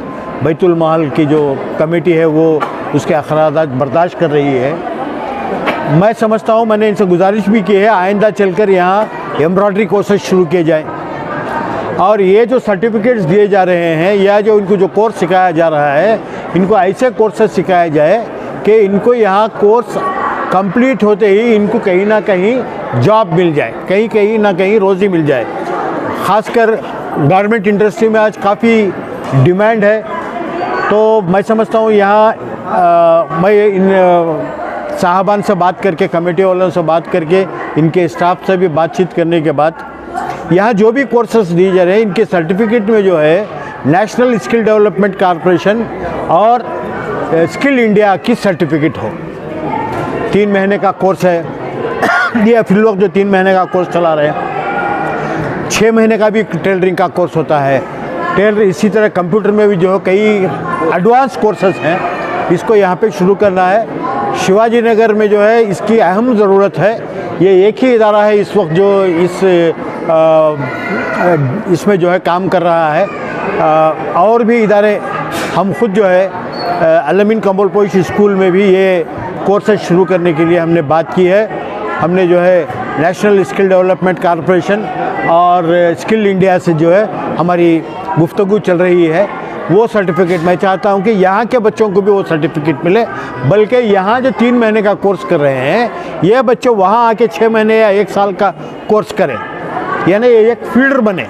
बैतुल माल की जो कमेटी है वो उसके अखराजात बर्दाश्त कर रही है। मैं समझता हूँ, मैंने इनसे गुजारिश भी की है, आइंदा चलकर यहाँ एम्ब्रॉयडरी कोर्सेज शुरू किए जाएँ और ये जो सर्टिफिकेट्स दिए जा रहे हैं या जो इनको जो कोर्स सिखाया जा रहा है, इनको ऐसे कोर्सेज सिखाया जाए कि इनको यहाँ कोर्स कंप्लीट होते ही इनको कहीं ना कहीं जॉब मिल जाए, कहीं ना कहीं रोज़ी मिल जाए। ख़ासकर गारमेंट इंडस्ट्री में आज काफ़ी डिमांड है। तो मैं समझता हूँ यहाँ मैं इन साहबान से बात करके, कमेटी वालों से बात करके, इनके स्टाफ से भी बातचीत करने के बाद यहाँ जो भी कोर्सेस दिए जा रहे हैं, इनके सर्टिफिकेट में जो है नेशनल स्किल डेवलपमेंट कॉरपोरेशन और स्किल इंडिया की सर्टिफिकेट हो। 3 महीने का कोर्स है ये, फिर लोग जो 3 महीने का कोर्स चला रहे हैं, 6 महीने का भी टेलरिंग का कोर्स होता है। इसी तरह कंप्यूटर में भी जो है कई एडवांस कोर्सेस हैं, इसको यहाँ पे शुरू करना है। शिवाजी नगर में जो है इसकी अहम ज़रूरत है। ये एक ही इदारा है इस वक्त जो इसमें जो है काम कर रहा है। और भी इदारे, हम खुद जो है अलमीन कंबोलपोश स्कूल में भी ये कोर्सेज शुरू करने के लिए हमने बात की है। हमने जो है नेशनल स्किल डेवलपमेंट कॉरपोरेशन और स्किल इंडिया से जो है हमारी गुफ्तगू चल रही है। वो सर्टिफिकेट मैं चाहता हूं कि यहाँ के बच्चों को भी वो सर्टिफिकेट मिले, बल्कि यहाँ जो 3 महीने का कोर्स कर रहे हैं ये बच्चे वहाँ आके 6 महीने या 1 साल का कोर्स करें, यानी एक फील्डर बने।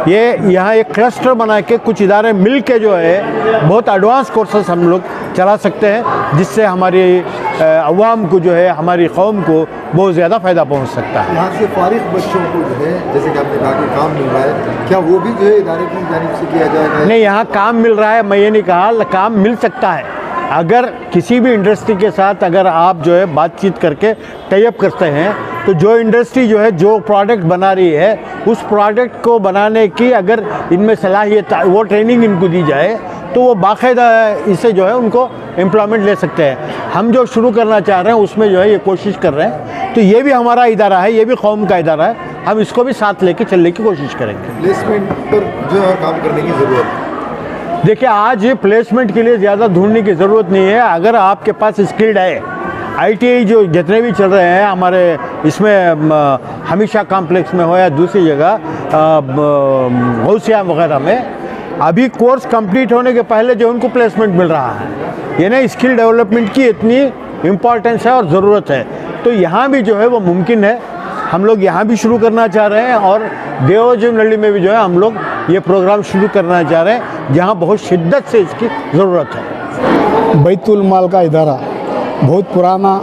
ये यहाँ एक क्लस्टर बना के कुछ इदारे मिल के जो है बहुत एडवांस कोर्सेस हम लोग चला सकते हैं, जिससे हमारी अवाम को जो है, हमारी कौम को बहुत ज़्यादा फ़ायदा पहुँच सकता है। यहाँ से फारिग बच्चों को जो है, जैसे कि आपने कहा कि काम मिल रहा है, क्या वो भी जो है इदारे की जानिब से किया जाएगा? नहीं, यहाँ काम मिल रहा है, मैं ये नहीं कहा, काम मिल सकता है। अगर किसी भी इंडस्ट्री के साथ अगर आप जो है बातचीत करके टाई अप करते हैं, तो जो इंडस्ट्री जो है जो प्रोडक्ट बना रही है उस प्रोडक्ट को बनाने की अगर इनमें सलाहियत, वो ट्रेनिंग इनको दी जाए तो वो बाकायदा इससे जो है उनको एम्प्लॉयमेंट ले सकते हैं। हम जो शुरू करना चाह रहे हैं उसमें जो है ये कोशिश कर रहे हैं। तो ये भी हमारा इदारा है, ये भी कौम का इदारा है, हम इसको भी साथ लेके चलने की कोशिश करेंगे। प्लेसमेंट पर जो है काम करने की ज़रूरत है। देखिए, आज प्लेसमेंट के लिए ज़्यादा ढूंढने की ज़रूरत नहीं है। अगर आपके पास स्किल्ड है, ITI जो जितने भी चल रहे हैं हमारे इसमें, हमेशा कॉम्प्लेक्स में हो या दूसरी जगह गौसिया वगैरह में, अभी कोर्स कंप्लीट होने के पहले जो उनको प्लेसमेंट मिल रहा है, यानी स्किल डेवलपमेंट की इतनी इम्पॉर्टेंस है और ज़रूरत है। तो यहाँ भी जो है वो मुमकिन है। हम लोग यहाँ भी शुरू करना चाह रहे हैं और देवजनहल्ली में भी जो है हम लोग ये प्रोग्राम शुरू करना चाह रहे हैं, जहाँ बहुत शिद्दत से इसकी ज़रूरत है। बैतुल माल का इदारा बहुत पुराना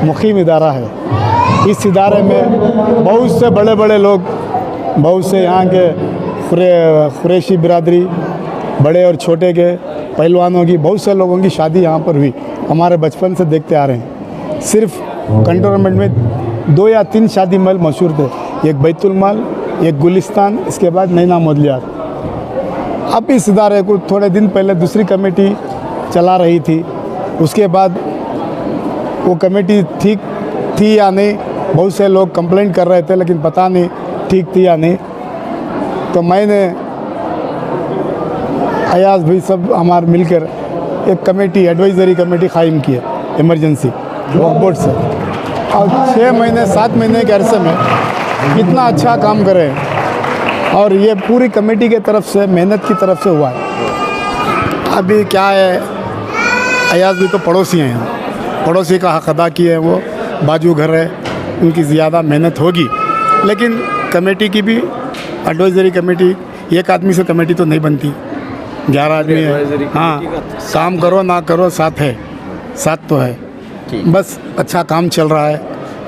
मुक़ीम इदारा है। इस इदारे में बहुत से बड़े बड़े लोग, बहुत से यहाँ के कुरैशी बिरादरी, बड़े और छोटे के पहलवानों की, बहुत से लोगों की शादी यहाँ पर हुई। हमारे बचपन से देखते आ रहे हैं। सिर्फ कंटोनमेंट में 2 या 3 शादी महल मशहूर थे, एक बैतुल माल, एक गुलिस्तान, इसके बाद नैना मोदलियार। अब इस इदारे को थोड़े दिन पहले दूसरी कमेटी चला रही थी, उसके बाद वो कमेटी ठीक थी या नहीं, बहुत से लोग कंप्लेंट कर रहे थे, लेकिन पता नहीं ठीक थी या नहीं। तो मैंने अयाज भाई सब हमारे मिलकर एक कमेटी, एडवाइजरी कमेटी कायम की है इमरजेंसी वक्फ बोर्ड से, और 6 महीने 7 महीने के अरसे में कितना अच्छा काम करे हैं, और ये पूरी कमेटी के तरफ से, मेहनत की तरफ से हुआ है। अभी क्या है, अयाज भी तो पड़ोसी हैं, यहाँ पड़ोसी का हक अदा किए हैं, वो बाजू घर है, उनकी ज़्यादा मेहनत होगी, लेकिन कमेटी की भी एडवाइजरी कमेटी, एक आदमी से कमेटी तो नहीं बनती, 11 आदमी है। हाँ, काम करो ना करो, साथ है, साथ तो है। बस अच्छा काम चल रहा है।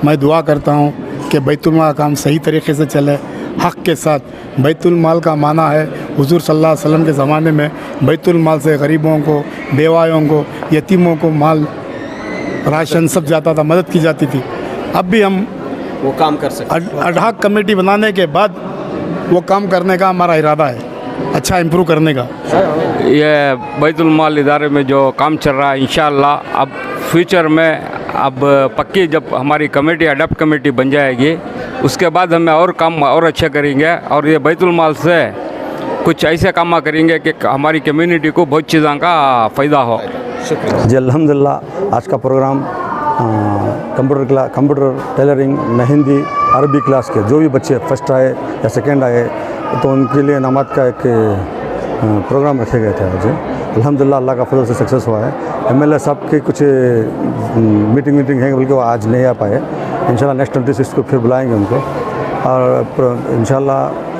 मैं दुआ करता हूँ कि बैतुल माल का काम सही तरीके से चले, हक़ के साथ। बैतुल माल का माना है, हुजूर सल्लल्लाहु अलैहि वसल्लम के ज़माने में बैतुल माल से गरीबों को, बेवायों को, यतीमों को माल, राशन सब जाता था, मदद की जाती थी। अब भी हम वो काम कर सकते। अडहॉक कमेटी बनाने के बाद वो काम करने का हमारा इरादा है, अच्छा इम्प्रूव करने का। ये बैतुल माल इदारे में जो काम चल रहा है, इंशाअल्लाह अब फ्यूचर में, अब पक्की जब हमारी कमेटी, अडॉप्ट कमेटी बन जाएगी, उसके बाद हमें और काम और अच्छे करेंगे, और ये बैतुल माल से कुछ ऐसे काम करेंगे कि हमारी कम्युनिटी को बहुत चीज़ों का फ़ायदा हो। शुक्रिया जी, अल्हम्दुलिल्लाह आज का प्रोग्राम कंप्यूटर, टेलरिंग, मेहंदी, अरबी क्लास के जो भी बच्चे फर्स्ट आए या सेकंड आए, तो उनके लिए इनामात का एक प्रोग्राम रखे गए थे आज। अल्हम्दुलिल्लाह अल्लाह का फजल से सक्सेस हुआ है। MLA साहब की कुछ मीटिंग है, बल्कि वो आज नहीं आ पाए। इंशाल्लाह नेक्स्ट 26 को फिर बुलाएंगे उनको, और इंशाल्लाह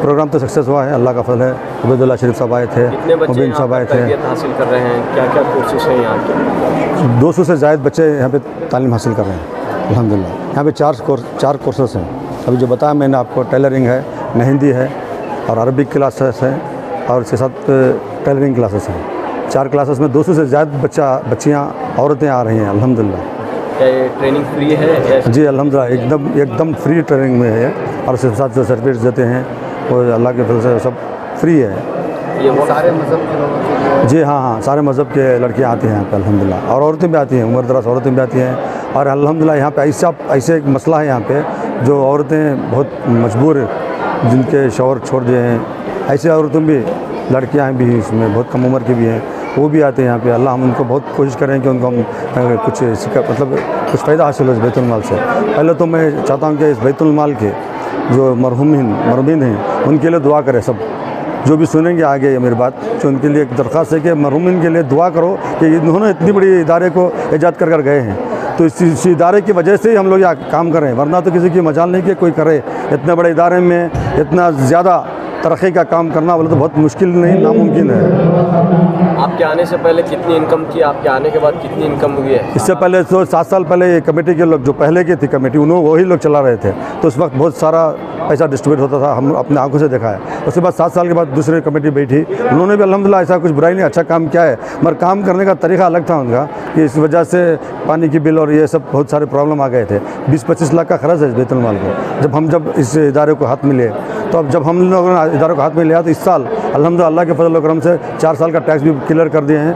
प्रोग्राम तो सक्सेस हुआ है, अल्लाह का फजल है। उबैदुल्लाह शरीफ साहब आए थे, मुबीन साहब आए थे। हासिल कर रहे हैं, क्या क्या कोर्सेज हैं यहाँ के? 200 से ज़ायद बच्चे यहाँ पे तालीम हासिल कर रहे हैं अल्हम्दुलिल्लाह। यहाँ पे 4 कोर्सेस हैं। अभी जो बताया मैंने आपको, टेलरिंग है, मेहंदी है, और अरबिक क्लासेस है, और इसके साथ टेलरिंग क्लासेस हैं। 4 क्लासेस में 200 से ज़्यादा बच्चियाँ, औरतें आ रही हैं अल्हम्दुलिल्लाह। क्या ये ट्रेनिंग फ्री है? जी अल्हम्दुलिल्लाह एकदम फ्री ट्रेनिंग में है, और उसके साथ जो सर्टिफिकेट्स देते हैं वो अल्लाह के फजल से सब फ्री है। ये सारे मज़हब के लोग? जी हाँ, सारे मज़हब के लड़कियाँ आती हैं यहाँ पे अल्हम्दुलिल्लाह, और औरतें भी आती हैं, उम्र दराज औरतें भी आती हैं। और अल्हम्दुलिल्लाह यहाँ पे ऐसे एक मसला है यहाँ पे, जो औरतें बहुत मजबूर, जिनके शौहर छोड़ दिए हैं, ऐसे औरतें भी, लड़कियाँ भी इसमें बहुत कम उम्र की भी हैं, वो भी आते हैं यहाँ पे। अल्लाह हम उनको बहुत कोशिश करें कि उनको हम कुछ कुछ फ़ायदा हासिल हो इस बैतुल माल से। पहले तो मैं चाहता हूँ कि इस बैतुल माल के जो मरहूमीन हैं, उनके लिए दुआ करें सब, जो भी सुनेंगे आगे ये मेरी बात, तो उनके लिए एक दरख्वास्त है कि मरहूमीन के लिए दुआ करो कि इन्होंने इतनी बड़ी इदारे को ईजाद कर गए हैं, तो इस इदारे की वजह से ही हम लोग यहाँ काम कर रहे हैं, वरना तो किसी की मजाल नहीं कि कोई करे। इतने बड़े इदारे में इतना ज़्यादा तरक्की का काम करना बोले तो बहुत मुश्किल नहीं, नामुमकिन है। आपके आने से पहले कितनी इनकम की, आपके आने के बाद कितनी इनकम हुई है? इससे पहले तो 7 साल पहले ये कमेटी के लोग, जो पहले की थी कमेटी, उन्होंने वही लोग चला रहे थे, तो उस वक्त बहुत सारा पैसा डिस्ट्रीब्यूट होता था, हम अपने आंखों से देखा है। उसके बाद 7 साल के बाद दूसरी कमेटी बैठी, उन्होंने भी अल्हम्दुलिल्लाह ऐसा कुछ बुराई नहीं, अच्छा काम किया है, मगर काम करने का तरीका अलग था उनका, कि इस वजह से पानी की बिल और ये सब बहुत सारे प्रॉब्लम आ गए थे। 20-25 लाख का खर्च है इस बैतुल माल को। जब इस इदारे को हाथ में लिए, तो अब जब हम लोगों ने इदारों को हाथ में लिया, तो इस साल अल्हम्दुलिल्लाह अल्लाह के फजल व करम से 4 साल का टैक्स भी क्लियर कर दिए हैं,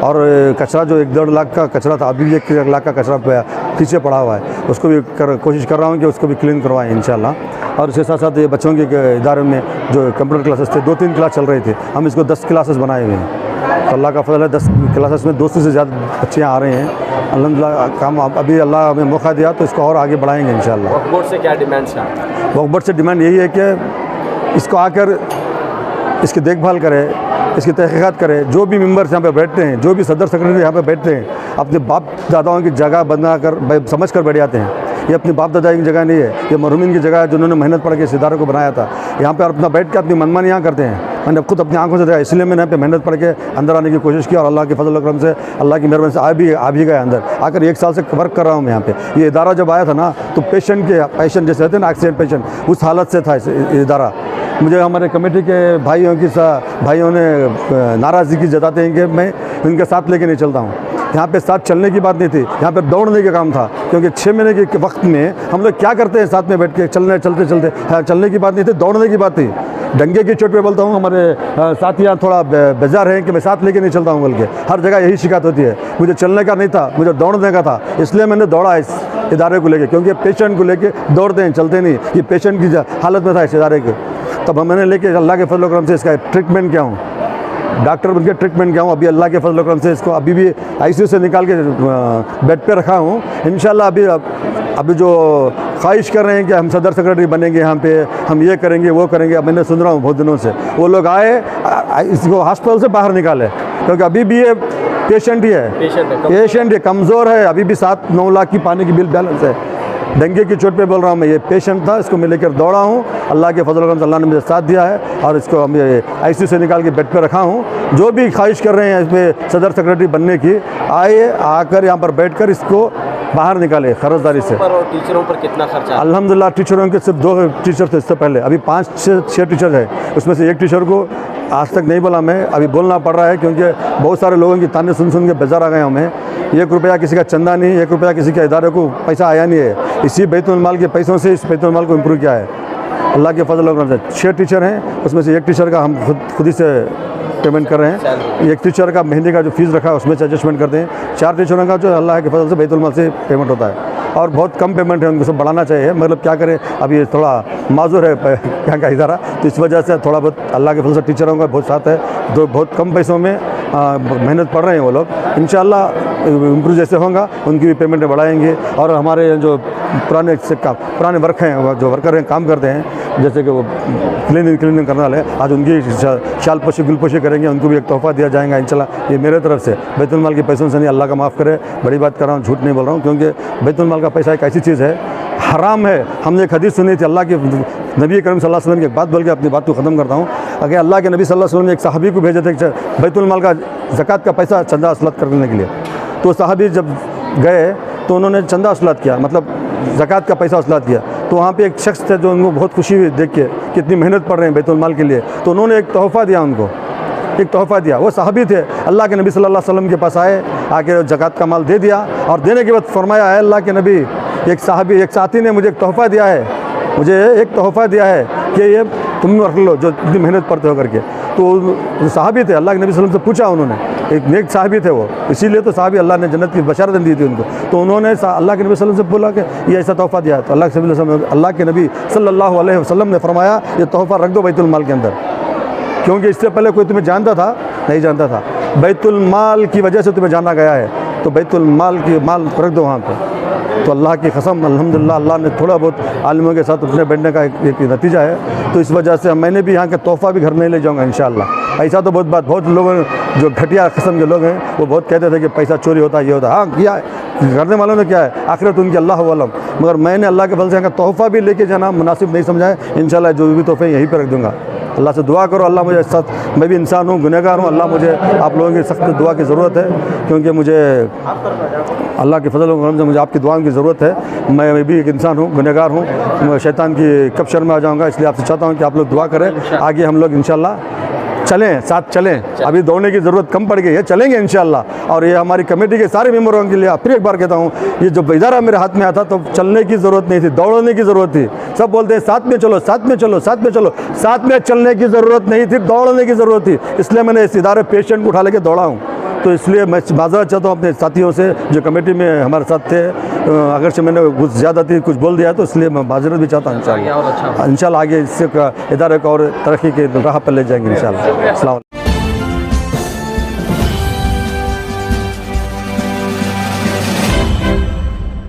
और कचरा जो 1-1.5 लाख का कचरा था, अभी भी 1 लाख का कचरा पीछे पड़ा हुआ है, उसको भी कोशिश कर रहा हूँ कि उसको भी क्लीन करवाएं इंशाल्लाह। और इसके साथ साथ ये बच्चों के इदारे में जो कंप्यूटर क्लासेस थे, 2-3 क्लास चल रही थी, हम इसको 10 क्लासेस बनाए हुए हैं, तो अल्लाह का फजल है। 10 क्लासेस में 200 से ज़्यादा बच्चियाँ आ रहे हैं अल्हम्दुलिल्लाह। काम अभी अल्लाह हमें मौका दिया, तो इसको और आगे बढ़ाएंगे इंशाल्लाह। वक्फ बोर्ड से क्या डिमांड्स हैं? वक्फ बोर्ड से डिमांड यही है कि इसको आकर इसकी देखभाल करें, इसकी तहकीकात करें। जो भी मेंबर्स यहाँ पे बैठते हैं, जो भी सदर सेक्रेटरी यहाँ पे बैठते हैं, अपने बाप दादाओं की जगह बनाकर समझ कर बैठ जाते हैं। ये अपने बाप दादा की जगह नहीं है, ये मरहूमीन की जगह है, जिन्होंने मेहनत पढ़ के इस इदारे को बनाया था। यहाँ पे अपना बैठ के अपनी मनमानी यहाँ करते हैं, मैंने खुद अपनी आंखों से देखा, इसलिए मैंने यहाँ पे मेहनत पढ़ के अंदर आने की कोशिश की, और अल्लाह के फजल व करम से, अल्लाह की मेहरबानी से आ भी गया अंदर। आकर 1 साल से वर्क कर रहा हूँ मैं यहाँ पे। ये इदारा जब आया था ना, तो पेशेंट जैसे रहते हैं ना, एक्सीडेंट पेशेंट, उस हालत से था इदारा। मुझे हमारे कमेटी के भाइयों ने नाराज़गी जताते हैं कि मैं उनके साथ लेके नहीं चलता हूँ। यहाँ पे साथ चलने की बात नहीं थी, यहाँ पे दौड़ने का काम था, क्योंकि 6 महीने के वक्त में हम लोग क्या करते हैं साथ में बैठ के चलते हाँ, चलने की बात नहीं थी, दौड़ने की बात थी। डंगे की चोट पे बोलता हूँ, हमारे साथी यहाँ थोड़ा बेजार हैं कि मैं साथ लेके नहीं चलता हूँ, बल्कि हर जगह यही शिकायत होती है। मुझे चलने का नहीं था, मुझे दौड़ने का था, इसलिए मैंने दौड़ा इस इदारे को लेके, क्योंकि पेशेंट को लेके दौड़ते हैं, चलते नहीं। ये पेशेंट की हालत में था इस इदारे के, तब मैंने लेके अल्लाह के फजल करम से इसका ट्रीटमेंट किया हूँ, डॉक्टर बन के ट्रीटमेंट किया हूँ। अभी अल्लाह के फजल करम से इसको अभी भी ICU से निकाल के बेड पे रखा हूँ। इंशाल्लाह अभी जो ख्वाहिश कर रहे हैं कि हम सदर सेक्रेटरी बनेंगे, यहाँ पे हम ये करेंगे वो करेंगे, अब मैंने सुन रहा हूँ बहुत दिनों से, वो लोग आए इसको हॉस्पिटल से बाहर निकाले, क्योंकि अभी भी ये पेशेंट ही है, पेशेंट है, कमज़ोर है, अभी भी 7-9 लाख की पानी की बिल बैलेंस है। डंगे की चोट पे बोल रहा हूँ मैं, ये पेशेंट था, इसको मैं लेकर दौड़ा हूँ। अल्लाह के फजल करम से अल्लाह ने मुझे साथ दिया है और इसको हम ICU से निकाल के बेड पे रखा हूँ। जो भी ख्वाहिश कर रहे हैं इसमें सदर सेक्रेटरी बनने की, आकर यहाँ पर बैठ कर इसको बाहर निकाले खरजदारी से। और टीचरों पर कितना खर्चा? अल्हम्दुलिल्लाह टीचरों के सिर्फ 2 टीचर थे इससे पहले, अभी 5-6 टीचर है, उसमें से एक टीचर को आज तक नहीं बोला मैं, अभी बोलना पड़ रहा है, क्योंकि बहुत सारे लोगों की ताने सुन के बेजार आ गए हमें। 1 रुपया किसी का चंदा नहीं, 1 रुपया किसी के इदारे को पैसा आया नहीं है। इसी बैतुल माल के पैसों से इस बैतुल माल को इम्प्रूव किया है अल्लाह के फजल करम से। 6 टीचर हैं, उसमें से 1 टीचर का हम खुद ही से पेमेंट कर रहे हैं। 1 टीचर का महीने का जो फीस रखा है उसमें से एडजस्टमेंट करते हैं। 4 टीचरों का जो अल्लाह के फजल से बैतुल माल से पेमेंट होता है, और बहुत कम पेमेंट है, उनको सब बढ़ाना चाहिए। मतलब क्या करें, अभी थोड़ा माजूर है यहाँ का इदारा, तो इस वजह से थोड़ा बहुत अल्लाह के फजल से टीचरों का बहुत साथ है, जो बहुत कम पैसों में मेहनत पढ़ रहे हैं वो लोग। इंशाअल्लाह इम्प्रूव जैसे होगा उनकी भी पेमेंट बढ़ाएंगे। और हमारे जो पुराने वर्क हैं, जो वर्कर हैं, काम करते हैं, जैसे कि वो क्लीनिंग करने वाले, आज उनकी शाल पोशी गुलपोशी करेंगे, उनको भी एक तोहफा दिया जाएगा इंशाल्लाह। ये मेरे तरफ से बैतुल माल के पैसों से नहीं, अल्लाह का माफ़ करे, बड़ी बात कर रहा हूँ, झूठ नहीं बोल रहा हूँ, क्योंकि बैतुल माल का पैसा एक ऐसी चीज़ है, हराम है। हमने एक हदीस सुनी थी, अल्लाह के नबी करीम सल्लल्लाहु अलैहि वसल्लम की एक बात बोल के अपनी बात को ख़त्म करता हूँ। अगर अल्लाह के नबी सल्लल्लाहु अलैहि वसल्लम ने एक सहाबी को भेजे थे बैतुल माल का ज़कात का पैसा चंदा असलत करने के लिए, तो सहाबी जब गए तो उन्होंने चंदा असलत किया, मतलब ज़कात का पैसा असलत किया। तो वहाँ पे एक शख्स थे जो उनको बहुत खुशी हुई देख के, कितनी मेहनत पड़ रहे हैं बैतुल माल के लिए, तो उन्होंने एक तोहफ़ा दिया, उनको एक तोहफ़ा दिया। वो सहाबी थे, अल्लाह के नबी सल्लल्लाहु अलैहि वसल्लम के पास आए, आके ज़कात का माल दे दिया, और देने के बाद फरमाया, है अल्लाह के नबी, एक साथी ने मुझे एक तोहफ़ा दिया है, कि ये तुम रख लो, जो इतनी मेहनत पड़ते हो करके। तो सहाबी थे, अल्लाह के नबी सल्लल्लाहु अलैहि वसल्लम से पूछा उन्होंने, एक नेक सहाबी थे वो, इसीलिए तो सहाबी अल्लाह ने जन्नत की बशारत दी थी उनको। तो उन्होंने अल्लाह के नबी सल्लल्लाहु अलैहि वसल्लम से बोला कि ये ऐसा तोहफ़ा दिया है, तो अल्लाह के नबी सल्लल्लाहु अलैहि वसल्लम ने फरमाया, ये तोहफ़ा रख दो बैतुल माल के अंदर, क्योंकि इससे पहले कोई तुम्हें जानता था? नहीं जानता था। बैतुल माल की वजह से तुम्हें जाना गया है, तो बैतुल माल की माल रख दो वहाँ पर। तो अल्लाह की कसम, अल्हम्दुलिल्लाह अल्लाह ने थोड़ा बहुत आलिमों के साथ उठने बैठने का एक नतीजा है। तो इस वजह से मैंने भी यहाँ का तोहफ़ा भी घर नहीं ले जाऊँगा इंशाअल्लाह। ऐसा तो बहुत लोगों जो घटिया किस्म के लोग हैं, वो बहुत कहते थे कि पैसा चोरी होता है, ये होता है। हाँ, किया है, करने वालों ने क्या है, आखिरत उनकी अल्लाह वालम। मगर मैंने अल्लाह के फजल से यहाँ का तोहफ़ा भी लेके जाना मुनासिब नहीं समझा है। इंशाअल्लाह जो भी तोहफ़े यहीं पर रख दूँगा। अल्लाह से दुआ करो, अल्लाह मुझे साथ, मैं भी इंसान हूँ, गुनहगार हूँ, अल्लाह मुझे आप लोगों की सख्त दुआ की ज़रूरत है, क्योंकि मुझे अल्लाह के फजल से मुझे आपकी दुआओं की ज़रूरत है। मैं भी एक इंसान हूँ, गुनहगार हूँ, शैतान की कब्शर में आ जाऊँगा, इसलिए आपसे चाहता हूँ कि आप लोग दुआ करें, आगे हम लोग इंशाअल्लाह चलें, साथ चलें। अभी दौड़ने की ज़रूरत कम पड़ गई है, चलेंगे इंशाअल्लाह। और ये हमारी कमेटी के सारे मेंबरों के लिए फिर एक बार कहता हूँ, ये जब इदारा मेरे हाथ में आता तो चलने की ज़रूरत नहीं थी, दौड़ने की ज़रूरत थी। सब बोलते हैं साथ में चलो, साथ में चलो, साथ में चलो, साथ में चलने की ज़रूरत नहीं थी, दौड़ने की ज़रूरत थी। इसलिए मैंने इस इदारे पेशेंट को उठा लेके दौड़ा हूँ। तो इसलिए मैं माज़रत चाहता हूँ अपने साथियों से जो कमेटी में हमारे साथ थे, अगर से मैंने कुछ ज़्यादा कुछ बोल दिया तो इसलिए मैं माज़रत भी चाहता हूँ। इंशाअल्लाह आगे इससे इदारे को और तरक्की के राह पर ले जाएंगे इंशाअल्लाह। अस्सलाम।